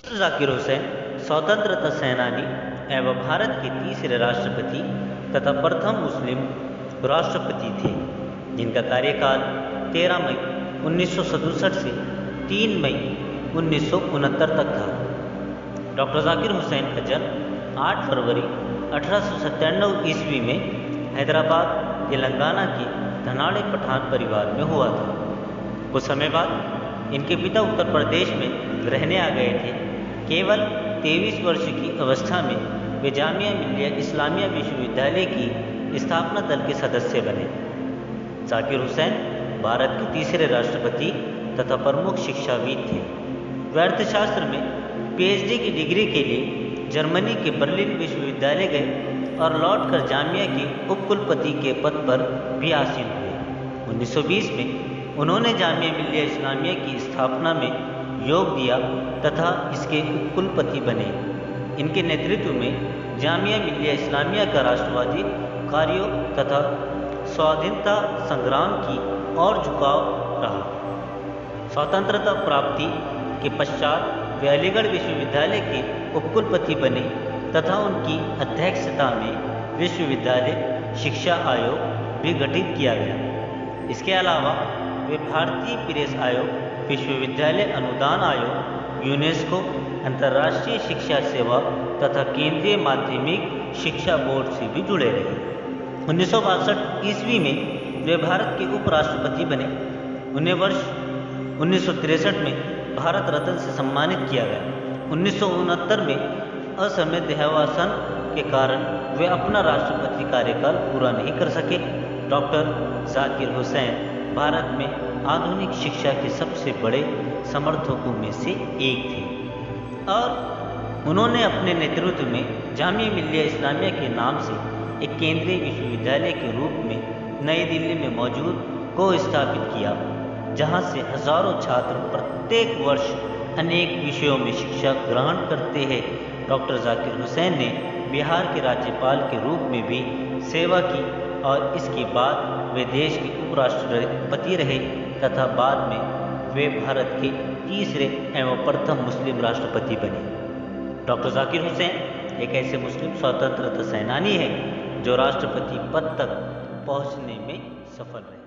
जाकिर हुसैन स्वतंत्रता सेनानी एवं भारत के तीसरे राष्ट्रपति तथा प्रथम मुस्लिम राष्ट्रपति थे, जिनका कार्यकाल 13 मई 1967 से 3 मई 1969 तक था। डॉक्टर जाकिर हुसैन का जन्म 8 फरवरी 1897 ईस्वी में हैदराबाद, तेलंगाना के धनाड़े पठान परिवार में हुआ था। कुछ समय बाद इनके पिता उत्तर प्रदेश में रहने आ गए थे। केवल 23 वर्ष की अवस्था में वे जामिया मिल्लिया इस्लामिया विश्वविद्यालय की स्थापना दल के सदस्य बने। जाकिर हुसैन भारत के तीसरे राष्ट्रपति तथा प्रमुख शिक्षाविद थे। वे अर्थशास्त्र में पीएचडी की डिग्री के लिए जर्मनी के बर्लिन विश्वविद्यालय गए और लौटकर जामिया के उपकुलपति के पद पर भी आसीन हुए। 1920 में उन्होंने जामिया मिल्लिया इस्लामिया की स्थापना में योग दिया तथा इसके उपकुलपति बने। इनके नेतृत्व में जामिया मिल्लिया इस्लामिया का राष्ट्रवादी कार्यों तथा स्वाधीनता संग्राम की ओर झुकाव रहा। स्वतंत्रता प्राप्ति के पश्चात वे अलीगढ़ विश्वविद्यालय के उपकुलपति बने तथा उनकी अध्यक्षता में विश्वविद्यालय शिक्षा आयोग भी गठित किया गया। इसके अलावा वे भारतीय प्रेस आयोग, विश्वविद्यालय अनुदान आयोग, यूनेस्को, अंतर्राष्ट्रीय शिक्षा सेवा तथा केंद्रीय माध्यमिक शिक्षा बोर्ड से भी जुड़े रहे। 1962 ईस्वी में वे भारत के उपराष्ट्रपति बने। उन्हें वर्ष 1963 में भारत रत्न से सम्मानित किया गया। 1969 में असमय देहावसान के कारण वे अपना राष्ट्रपति कार्यकाल पूरा नहीं कर सके। डॉक्टर जाकिर हुसैन भारत में आधुनिक शिक्षा के सबसे बड़े समर्थकों में से एक थे और उन्होंने अपने नेतृत्व में जामिया मिल्लिया इस्लामिया के नाम से एक केंद्रीय विश्वविद्यालय के रूप में नई दिल्ली में मौजूद को स्थापित किया, जहां से हजारों छात्र प्रत्येक वर्ष अनेक विषयों में शिक्षा ग्रहण करते हैं। डॉक्टर जाकिर हुसैन ने बिहार के राज्यपाल के रूप में भी सेवा की और इसके बाद वे देश के उपराष्ट्रपति रहे तथा बाद में वे भारत के तीसरे एवं प्रथम मुस्लिम राष्ट्रपति बने। डॉक्टर जाकिर हुसैन एक ऐसे मुस्लिम स्वतंत्रता सेनानी है जो राष्ट्रपति पद तक पहुंचने में सफल रहे।